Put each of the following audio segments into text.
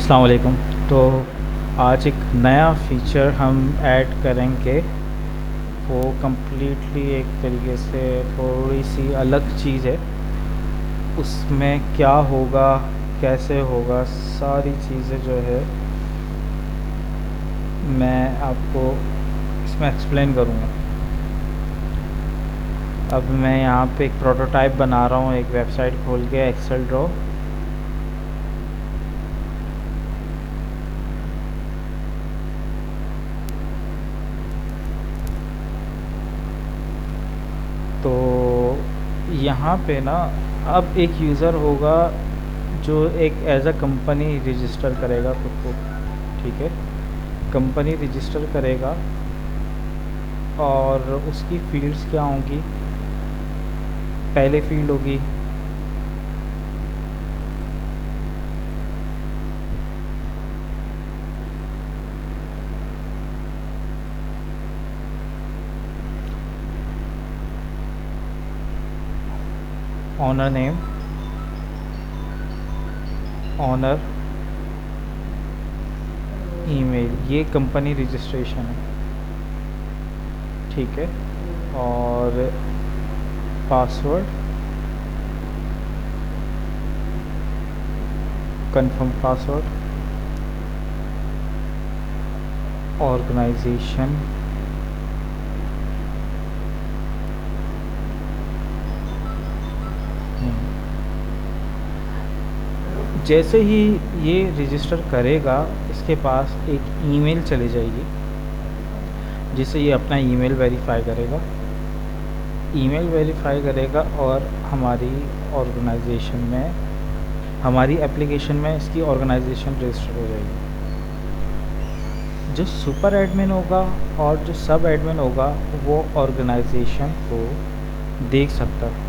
अस्सलाम वालेकुम। तो आज एक नया फ़ीचर हम ऐड करेंगे। वो कम्प्लीटली एक तरीके से थोड़ी सी अलग चीज़ है। उसमें क्या होगा, कैसे होगा, सारी चीज़ें जो है मैं आपको इसमें एक्सप्लेन करूँगा। अब मैं यहाँ पे एक प्रोटोटाइप बना रहा हूँ, एक वेबसाइट खोल के एक्सेल ड्रॉ। तो यहाँ पे ना अब एक यूज़र होगा जो एक एज अ कंपनी रजिस्टर करेगा खुद को। ठीक है, कंपनी रजिस्टर करेगा और उसकी फील्ड्स क्या होंगी। पहले फील्ड होगी ऑनर नेम, ऑनर ईमेल, ये कंपनी रजिस्ट्रेशन है। ठीक है, और पासवर्ड, कंफर्म पासवर्ड, ऑर्गेनाइजेशन, जैसे ही ये रजिस्टर करेगा इसके पास एक ईमेल चली जाएगी जिससे ये अपना ईमेल वेरीफाई करेगा। ईमेल वेरीफाई करेगा और हमारी ऑर्गेनाइजेशन में, हमारी एप्लीकेशन में इसकी ऑर्गेनाइजेशन रजिस्टर हो जाएगी। जो सुपर एडमिन होगा और जो सब एडमिन होगा वो ऑर्गेनाइजेशन को देख सकता है।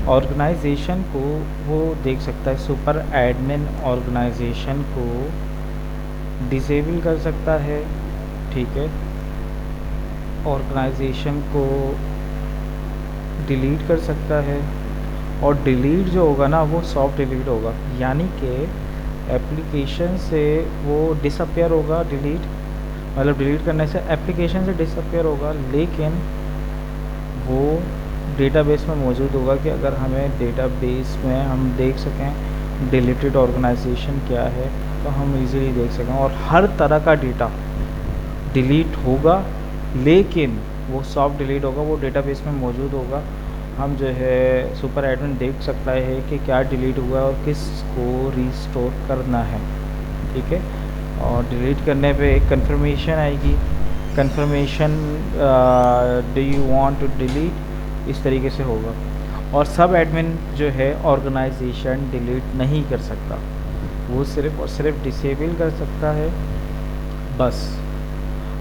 ऑर्गेनाइजेशन को वो देख सकता है। सुपर एडमिन ऑर्गेनाइजेशन को डिसेबल कर सकता है। ठीक है, ऑर्गेनाइजेशन को डिलीट कर सकता है। और डिलीट जो होगा ना वो सॉफ्ट डिलीट होगा, यानी कि एप्लीकेशन से वो डिसअपियर होगा। डिलीट मतलब डिलीट करने से एप्लीकेशन से डिसअपियर होगा, लेकिन वो डेटाबेस में मौजूद होगा कि अगर हमें डेटाबेस में हम देख सकें डिलीटेड ऑर्गेनाइजेशन क्या है तो हम इजीली देख सकें। और हर तरह का डेटा डिलीट होगा, लेकिन वो सॉफ्ट डिलीट होगा, वो डेटाबेस में मौजूद होगा। हम जो है सुपर एडमिन देख सकता है कि क्या डिलीट हुआ है और किसको रीस्टोर करना है। ठीक है, और डिलीट करने पे एक कंफर्मेशन आएगी, confirmation do you want to delete, इस तरीके से होगा। और सब एडमिन जो है ऑर्गेनाइजेशन डिलीट नहीं कर सकता, वो सिर्फ और सिर्फ डिसेबल कर सकता है बस।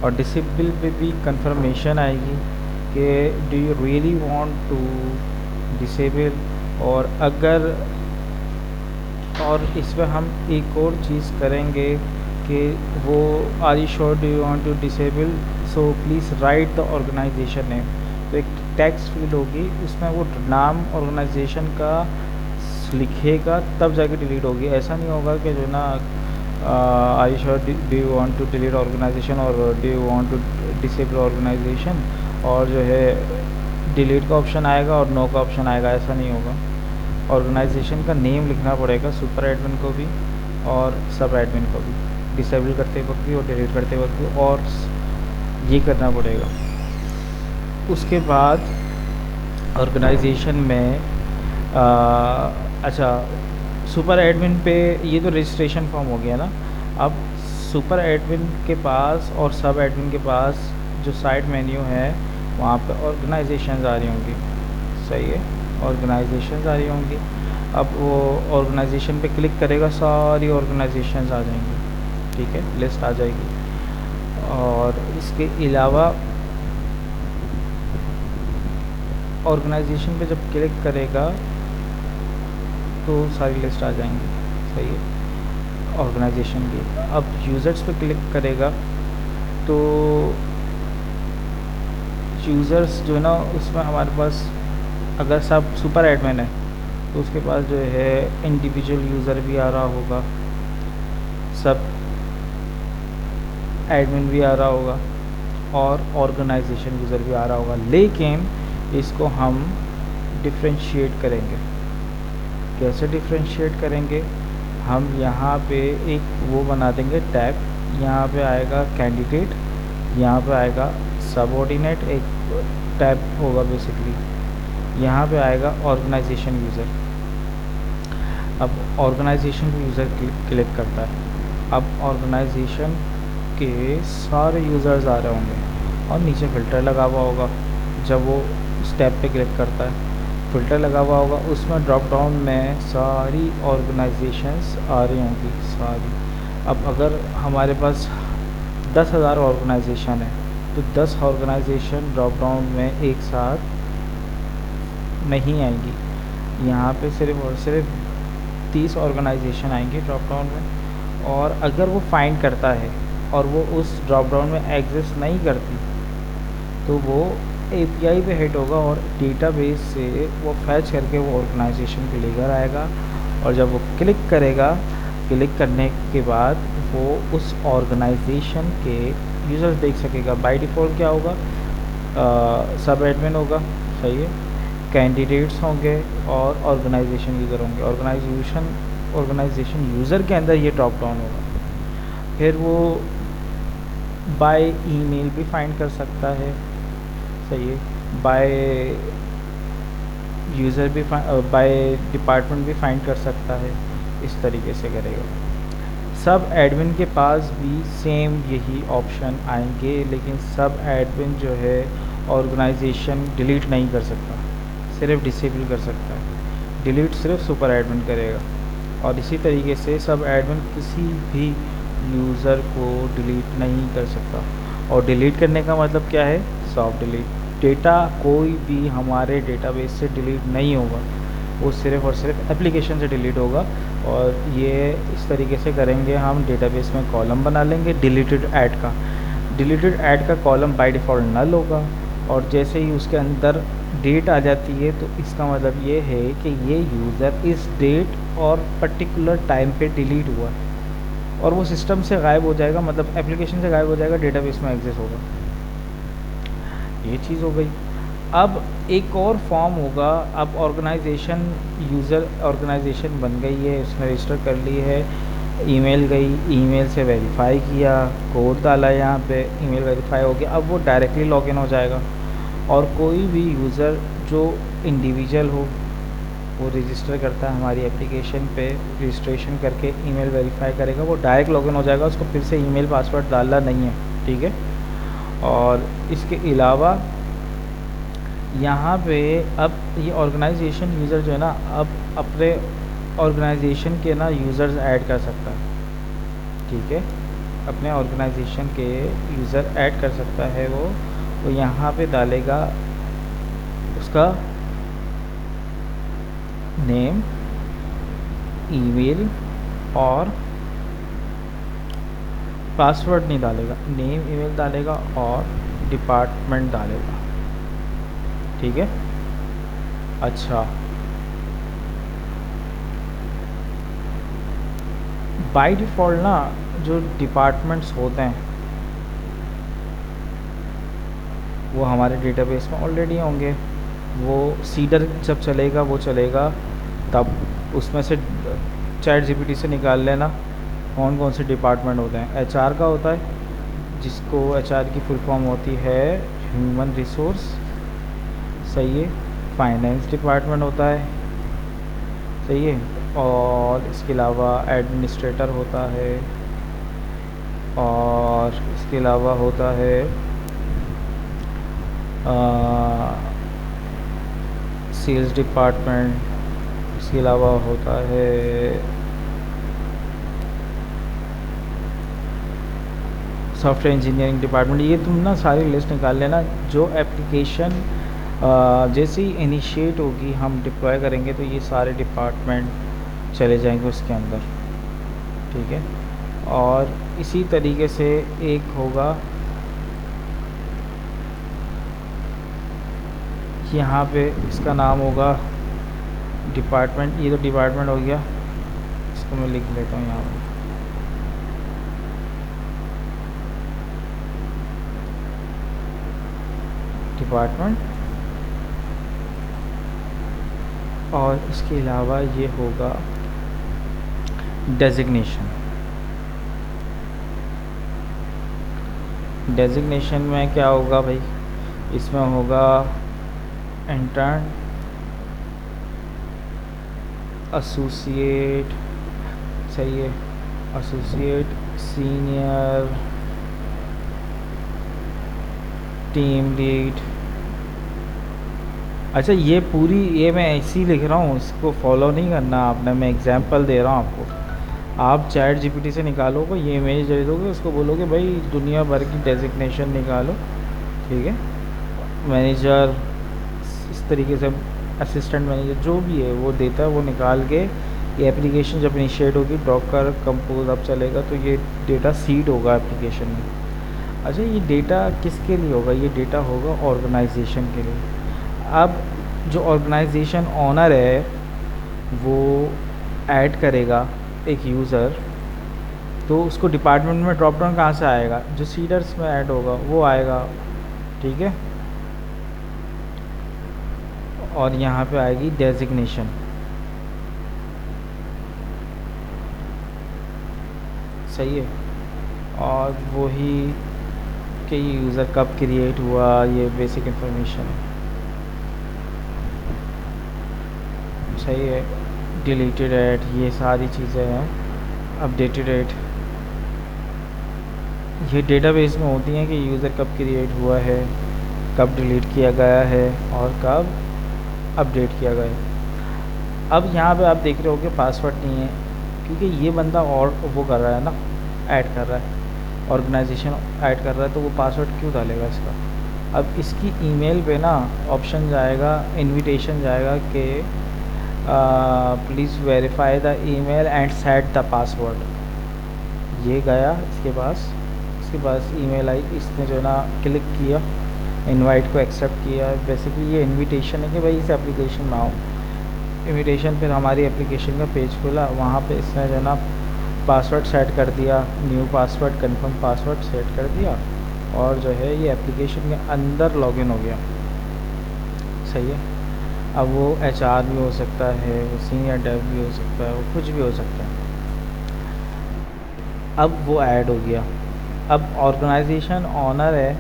और डिसेबल पे भी कंफर्मेशन आएगी कि do you really want to disable. और अगर और इसमें हम एक और चीज़ करेंगे कि वो are you sure do you want to disable, so please write the organisation name. तो एक टेक्स्ट फील्ड होगी, उसमें वो नाम ऑर्गेनाइजेशन का लिखेगा तब जाके डिलीट होगी। ऐसा नहीं होगा कि जो ना are you sure do you want to delete organization और do you want to disable organization और जो है डिलीट का ऑप्शन आएगा और नो का ऑप्शन आएगा, ऐसा नहीं होगा। ऑर्गेनाइजेशन का नेम लिखना पड़ेगा सुपर एडमिन को भी और सब एडमिन को भी, डिसेबल करते वक्त भी और डिलीट करते वक्त भी, और ये करना पड़ेगा। उसके बाद ऑर्गेनाइजेशन में अच्छा, सुपर एडमिन पे ये तो रजिस्ट्रेशन फॉर्म हो गया ना। अब सुपर एडमिन के पास और सब एडमिन के पास जो साइड मेन्यू है वहाँ पे ऑर्गेनाइजेशंस आ रही होंगी। सही है, ऑर्गेनाइजेशंस आ रही होंगी। अब वो ऑर्गेनाइजेशन पे क्लिक करेगा, सारी ऑर्गेनाइजेशंस आ जाएंगी। ठीक है, लिस्ट आ जाएगी। और इसके अलावा ऑर्गेनाइजेशन पे जब क्लिक करेगा तो सारी लिस्ट आ जाएंगी। सही है, ऑर्गेनाइजेशन की। अब यूज़र्स पे क्लिक करेगा तो यूज़र्स जो है ना उसमें हमारे पास अगर सब सुपर एडमिन है तो उसके पास जो है इंडिविजुअल यूज़र भी आ रहा होगा, सब एडमिन भी आ रहा होगा और ऑर्गेनाइजेशन यूज़र भी आ रहा होगा। लेकिन इसको हम डिफ्रेंशिएट करेंगे। कैसे डिफ्रेंशिएट करेंगे? हम यहाँ पे एक वो बना देंगे टैग, यहाँ पे आएगा कैंडिडेट, यहाँ पे आएगा सबऑर्डिनेट, एक टैब होगा बेसिकली, यहाँ पे आएगा ऑर्गेनाइजेशन यूज़र। अब ऑर्गेनाइजेशन यूज़र क्लिक करता है, अब ऑर्गेनाइजेशन के सारे यूज़र्स आ रहे होंगे और नीचे फ़िल्टर लगा हुआ होगा। जब वो इस टैब पे क्लिक करता है, फ़िल्टर लगा हुआ होगा, उसमें ड्रॉप डाउन में सारी ऑर्गेनाइजेशंस आ रही होंगी सारी। अब अगर हमारे पास 10,000 ऑर्गेनाइजेशन है तो 10 ऑर्गेनाइजेशन ड्रॉप डाउन में एक साथ नहीं आएंगी। यहाँ पे सिर्फ और सिर्फ 30 ऑर्गेनाइजेशन आएंगे ड्रॉप डाउन में। और अगर वो फाइंड करता है और वो उस ड्रॉप डाउन में एग्जिस्ट नहीं करती तो वो API पे हिट होगा और डेटाबेस से वो फैच करके वो ऑर्गेनाइजेशन पे लेकर आएगा। और जब वो क्लिक करेगा, क्लिक करने के बाद वो उस ऑर्गेनाइजेशन के यूज़र्स देख सकेगा। बाय डिफ़ॉल्ट क्या होगा? सब एडमिन होगा, सही है, कैंडिडेट्स होंगे और ऑर्गेनाइजेशन यूज़र होंगे। ऑर्गेनाइजेशन यूज़र के अंदर ये ड्रॉप डाउन होगा। फिर वो बाय ईमेल भी फाइंड कर सकता है, सही है, बाय यूज़र भी बाय डिपार्टमेंट भी फाइंड कर सकता है। इस तरीके से करेगा। सब एडमिन के पास भी सेम यही ऑप्शन आएंगे, लेकिन सब एडमिन जो है ऑर्गेनाइजेशन डिलीट नहीं कर सकता, सिर्फ डिसेबल कर सकता है। डिलीट सिर्फ सुपर एडमिन करेगा। और इसी तरीके से सब एडमिन किसी भी यूज़र को डिलीट नहीं कर सकता। और डिलीट करने का मतलब क्या है? Soft delete. डेटा कोई भी हमारे डेटाबेस से डिलीट नहीं होगा, वो सिर्फ और सिर्फ एप्लीकेशन से डिलीट होगा। और ये इस तरीके से करेंगे हम, डेटाबेस में कॉलम बना लेंगे डिलीटेड ऐड का। डिलीटेड ऐड का कॉलम बाय डिफ़ॉल्ट नल होगा और जैसे ही उसके अंदर डेट आ जाती है तो इसका मतलब ये है कि ये यूज़र इस डेट और पर्टिकुलर टाइम पे डिलीट हुआ है और वो सिस्टम से गायब हो जाएगा, मतलब एप्लीकेशन से गायब हो जाएगा, डेटाबेस में एग्जिस्ट होगा। ये चीज़ हो गई। अब एक और फॉर्म होगा। अब ऑर्गेनाइजेशन यूज़र ऑर्गेनाइजेशन बन गई है, उसने रजिस्टर कर ली है, ईमेल गई, ईमेल से वेरीफाई किया, कोड डाला, यहाँ पे ईमेल वेरीफाई हो गया। अब वो डायरेक्टली लॉगिन हो जाएगा और कोई भी यूज़र जो इंडिविजुअल हो वो रजिस्टर करता है हमारी एप्लीकेशन पे, रजिस्ट्रेशन करके ईमेल वेरीफाई करेगा, वो डायरेक्ट लॉगिन हो जाएगा, उसको फिर से ईमेल पासवर्ड डालना नहीं है, ठीक है। और इसके अलावा यहाँ पे अब ये ऑर्गेनाइजेशन यूज़र जो है ना, अब अपने ऑर्गेनाइजेशन के ना यूज़र्स ऐड कर सकता है, ठीक है, अपने ऑर्गेनाइजेशन के यूज़र ऐड कर सकता है वो यहाँ पे डालेगा उसका नेम, ईमेल और पासवर्ड नहीं डालेगा, नेम ईमेल डालेगा और डिपार्टमेंट डालेगा, ठीक है। अच्छा, बाय डिफ़ॉल्ट ना जो डिपार्टमेंट्स होते हैं वो हमारे डेटाबेस में ऑलरेडी होंगे। वो सीडर जब चलेगा वो चलेगा तब उसमें से चैट जीपीटी से निकाल लेना कौन कौन से डिपार्टमेंट होते हैं। HR का होता है, जिसको HR की फुल फॉर्म होती है ह्यूमन रिसोर्स, सही है। फाइनेंस डिपार्टमेंट होता है, सही है। और इसके अलावा एडमिनिस्ट्रेटर होता है और इसके अलावा होता है सेल्स डिपार्टमेंट, इसके अलावा होता है सॉफ्टवेयर इंजीनियरिंग डिपार्टमेंट। ये तुम ना सारी लिस्ट निकाल लेना। जो एप्लीकेशन जैसे ही इनिशिएट होगी, हम डिप्लॉय करेंगे तो ये सारे डिपार्टमेंट चले जाएंगे उसके अंदर, ठीक है। और इसी तरीके से एक होगा यहाँ पे, इसका नाम होगा डिपार्टमेंट, ये तो डिपार्टमेंट हो गया, इसको मैं लिख लेता हूँ यहाँ पर। डिपार्टमेंट, और इसके अलावा ये होगा डेजिग्नेशन। डेजिग्नेशन में क्या होगा भाई, इसमें होगा इंटर्न, एसोसिएट, सही है, एसोसिएट, सीनियर, टीम लीड। अच्छा ये पूरी, ये मैं ऐसी लिख रहा हूँ, इसको फॉलो नहीं करना आपने, मैं एग्जांपल दे रहा हूँ आपको। आप चैट जीपीटी से निकालोगे, ये इमेज दे दोगे, उसको बोलोगे भाई दुनिया भर की डेजिग्नेशन निकालो, ठीक है, मैनेजर, इस तरीके से असिस्टेंट मैनेजर जो भी है वो देता है, वो निकाल के ये एप्लीकेशन जब इनिशिएट होगी, डॉकर कंपोज अब चलेगा तो ये डेटा सीड होगा एप्लीकेशन में। अच्छा ये डेटा किसके लिए होगा, ये डेटा होगा ऑर्गेनाइजेशन के लिए। अब जो ऑर्गेनाइजेशन ओनर है वो ऐड करेगा एक यूज़र, तो उसको डिपार्टमेंट में ड्रॉप डाउन कहाँ से आएगा, जो सीडर्स में ऐड होगा वो आएगा, ठीक है। और यहाँ पे आएगी डेजिग्नेशन, सही है, और वही कि यूज़र कब क्रिएट हुआ, ये बेसिक इन्फॉर्मेशन है, सही है। डिलीटेड एट, ये सारी चीज़ें हैं। अपडेटेड एट, ये डेटाबेस में होती हैं कि यूज़र कब क्रिएट हुआ है, कब डिलीट किया गया है और कब अपडेट किया गया है। अब यहाँ पे आप देख रहे हो कि पासवर्ड नहीं है, क्योंकि ये बंदा और वो कर रहा है ना, ऐड कर रहा है, ऑर्गेनाइजेशन ऐड कर रहा है, तो वो पासवर्ड क्यों डालेगा इसका। अब इसकी ईमेल पे ना ऑप्शन जाएगा, इनविटेशन जाएगा कि please verify the email and set the password. ये गया इसके पास, इसके पास ईमेल आई, इसने जो है ना क्लिक किया, इनवाइट को एक्सेप्ट किया। बेसिकली ये इनविटेशन है कि भाई इस एप्लीकेशन में आओ। इनविटेशन, फिर हमारी एप्लीकेशन का पेज खुला, वहाँ पे इसने जो है ना पासवर्ड सेट कर दिया, new password, confirm password set कर दिया, और जो है ये एप्लीकेशन के अंदर लॉगिन हो गया, सही है। अब वो एचआर भी हो सकता है, वो सीनियर डेव भी हो सकता है, वो कुछ भी हो सकता है। अब वो ऐड हो गया। अब ऑर्गेनाइजेशन ओनर है,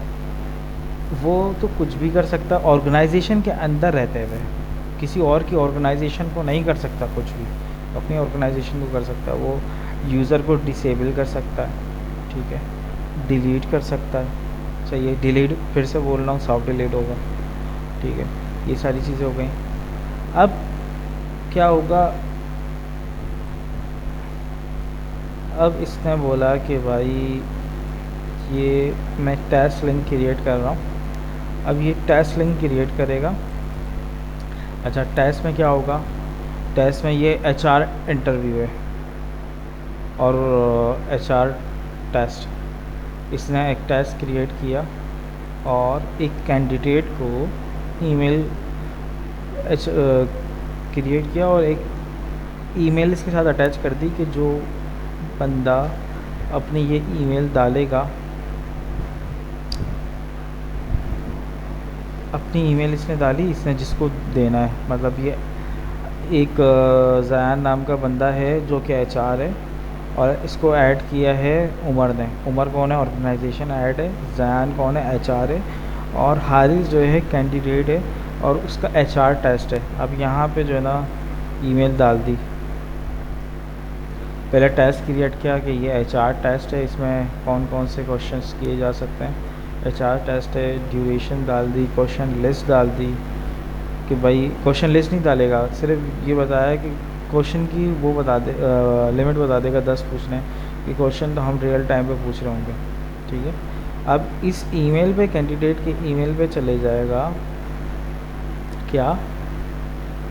वो तो कुछ भी कर सकता है ऑर्गेनाइजेशन के अंदर रहते हुए, किसी और की ऑर्गेनाइजेशन को नहीं कर सकता कुछ भी, अपनी ऑर्गेनाइजेशन को कर सकता है। वो यूज़र को डिसेबल कर सकता है, ठीक है, डिलीट कर सकता है, सही है। डिलीट, फिर से बोल रहा हूँ, सॉफ्ट डिलीट होगा, ठीक है। ये सारी चीज़ें हो गई। अब क्या होगा, अब इसने बोला कि भाई ये मैं टेस्ट लिंक क्रिएट कर रहा हूँ। अब ये टेस्ट लिंक क्रिएट करेगा। अच्छा टेस्ट में क्या होगा, टेस्ट में ये एचआर इंटरव्यू है और एचआर टेस्ट। इसने एक टेस्ट क्रिएट किया और एक कैंडिडेट को ईमेल क्रिएट किया और एक ईमेल इसके साथ अटैच कर दी कि जो बंदा अपनी ये ईमेल डालेगा, अपनी ईमेल इसने डाली, इसने जिसको देना है, मतलब ये एक ज़यान नाम का बंदा है जो कि एचआर है, और इसको ऐड किया है उमर ने। उमर कौन है, ऑर्गेनाइजेशन ऐड है, ज़यान कौन है, एचआर है, और हारिस जो है कैंडिडेट है और उसका एचआर टेस्ट है। अब यहाँ पे जो है ना ईमेल डाल दी, पहले टेस्ट क्रिएट किया कि ये एचआर टेस्ट है, इसमें कौन कौन से क्वेश्चंस किए जा सकते हैं, एचआर टेस्ट है, ड्यूरेशन डाल दी, क्वेश्चन लिस्ट डाल दी कि भाई क्वेश्चन लिस्ट नहीं डालेगा, सिर्फ ये बताया कि क्वेश्चन की वो बता दे, लिमिट बता देगा 10 पूछने कि क्वेश्चन तो हम रियल टाइम पे पूछ रहे होंगे, ठीक है। अब इस ईमेल पे, कैंडिडेट के ईमेल पे चले जाएगा, क्या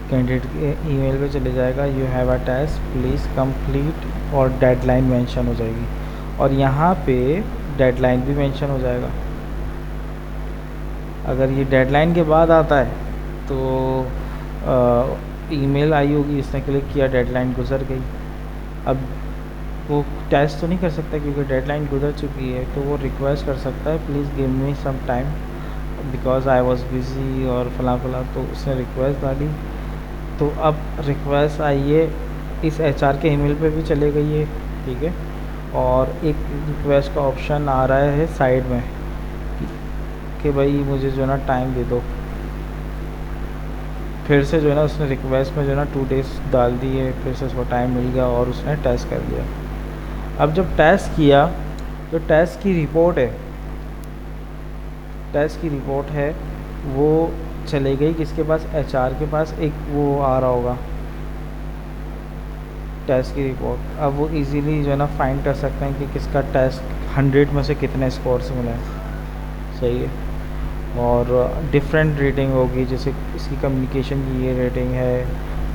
कैंडिडेट के ईमेल पे चले जाएगा, you have a test please complete, और डेडलाइन मेंशन हो जाएगी, और यहाँ पे डेडलाइन भी मेंशन हो जाएगा। अगर ये डेडलाइन के बाद आता है तो ईमेल आई होगी, इसने क्लिक किया, डेडलाइन गुजर गई। अब वो टेस्ट तो नहीं कर सकता क्योंकि डेडलाइन गुजर चुकी है, तो वो रिक्वेस्ट कर सकता है please give me some time because I was busy और फलां फलां, तो उसने रिक्वेस्ट डाली। तो अब रिक्वेस्ट आई है, इस एचआर के ईमेल पे भी चले गई है, ठीक है। और एक रिक्वेस्ट का ऑप्शन आ रहा है साइड में कि भाई मुझे जो है ना टाइम दे दो। फिर से जो है ना उसने रिक्वेस्ट में जो है ना 2 डेज़ डाल दिए, फिर से उसको टाइम मिल गया और उसने टेस्ट कर लिया। अब जब टेस्ट किया तो टेस्ट की रिपोर्ट है वो चले गई किसके पास, एचआर के पास। एक वो आ रहा होगा टेस्ट की रिपोर्ट। अब वो इजीली जो है ना फाइंड कर सकते हैं कि किसका टेस्ट 100 में से कितने स्कोर्स मिले हैं, सही है। और डिफरेंट रेटिंग होगी, जैसे इसकी कम्युनिकेशन की ये रेटिंग है,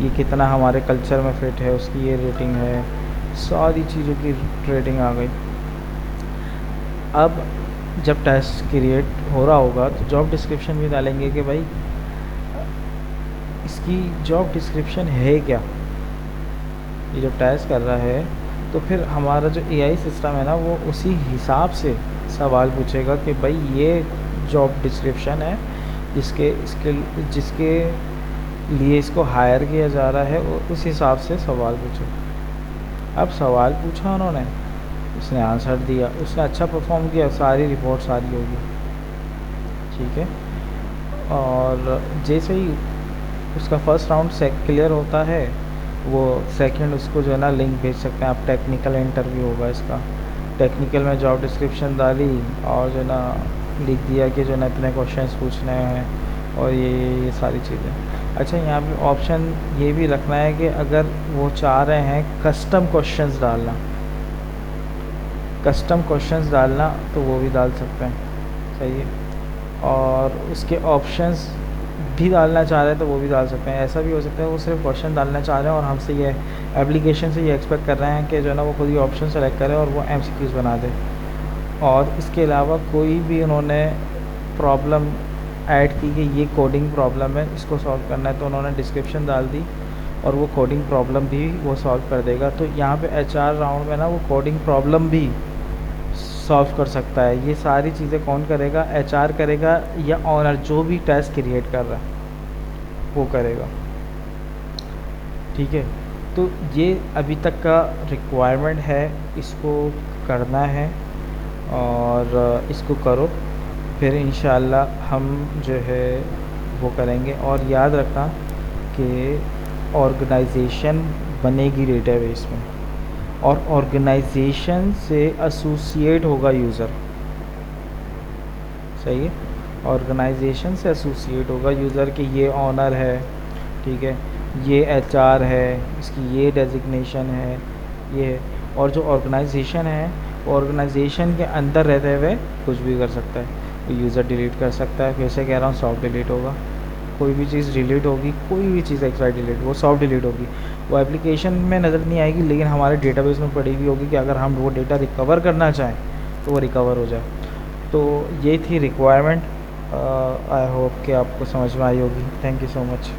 ये कितना हमारे कल्चर में फिट है उसकी ये रेटिंग है, सारी चीज़ों की रेटिंग आ गई। अब जब टेस्ट क्रिएट हो रहा होगा तो जॉब डिस्क्रिप्शन भी डालेंगे कि भाई इसकी जॉब डिस्क्रिप्शन है क्या। ये जब टेस्ट कर रहा है तो फिर हमारा जो एआई सिस्टम है ना वो उसी हिसाब से सवाल पूछेगा कि भाई ये जॉब डिस्क्रिप्शन है जिसके लिए इसको हायर किया जा रहा है, और उस हिसाब से सवाल पूछो। अब सवाल पूछा उन्होंने, उसने आंसर दिया, उसने अच्छा परफॉर्म किया, सारी रिपोर्ट सारी होगी, ठीक है। और जैसे ही उसका फर्स्ट राउंड क्लियर होता है, वो सेकंड उसको जो है ना लिंक भेज सकते हैं आप, टेक्निकल इंटरव्यू होगा इसका। टेक्निकल में जॉब डिस्क्रिप्शन डाली और जो है ना लिख दिया कि जो है ना इतने क्वेश्चंस पूछने हैं और ये सारी चीज़ें। अच्छा, यहाँ पे ऑप्शन ये भी रखना है कि अगर वो चाह रहे हैं कस्टम क्वेश्चंस डालना तो वो भी डाल सकते हैं, सही है। और उसके ऑप्शंस भी डालना चाह रहे हैं तो वो भी डाल सकते हैं। ऐसा भी हो सकता है वो सिर्फ क्वेश्चन डालना चाह रहे हैं और हमसे ये एप्लीकेशन से ये एक्सपेक्ट कर रहे हैं कि जो है ना वो खुद ही ऑप्शन सेलेक्ट करें और वो एमसीक्यूज़ बना दे। और इसके अलावा कोई भी उन्होंने प्रॉब्लम ऐड की कि ये कोडिंग प्रॉब्लम है, इसको सॉल्व करना है, तो उन्होंने डिस्क्रिप्शन डाल दी और वो कोडिंग प्रॉब्लम भी वो सॉल्व कर देगा। तो यहाँ पे एचआर राउंड में ना वो कोडिंग प्रॉब्लम भी सॉल्व कर सकता है। ये सारी चीज़ें कौन करेगा, एचआर करेगा या ऑनर जो भी टेस्ट क्रिएट कर रहा है वो करेगा, ठीक है। तो ये अभी तक का रिक्वायरमेंट है, इसको करना है और इसको करो, फिर इंशाल्लाह हम जो है वो करेंगे। और याद रखना कि ऑर्गेनाइजेशन बनेगी डेटाबेस में और ऑर्गेनाइजेशन से एसोसिएट होगा यूज़र, सही है। ऑर्गेनाइजेशन से एसोसिएट होगा यूज़र कि ये ऑनर है, ठीक है, ये एचआर है, इसकी ये डेजिग्नेशन है, ये है। और जो ऑर्गेनाइजेशन है ऑर्गेनाइजेशन के अंदर रहते हुए कुछ भी कर सकता है, वो यूज़र डिलीट कर सकता है। फिर से कह रहा हूँ, सॉफ्ट डिलीट होगा, कोई भी चीज़ डिलीट होगी, कोई भी चीज़ एक्स्ट्रा डिलीट, वो सॉफ्ट डिलीट होगी। वो एप्लीकेशन में नज़र नहीं आएगी लेकिन हमारे डेटाबेस में पड़ी हुई होगी कि अगर हम वो डेटा रिकवर करना चाहें तो वो रिकवर हो जाए। तो ये थी रिक्वायरमेंट। आई होप कि आपको समझ में आई होगी। Thank you so much.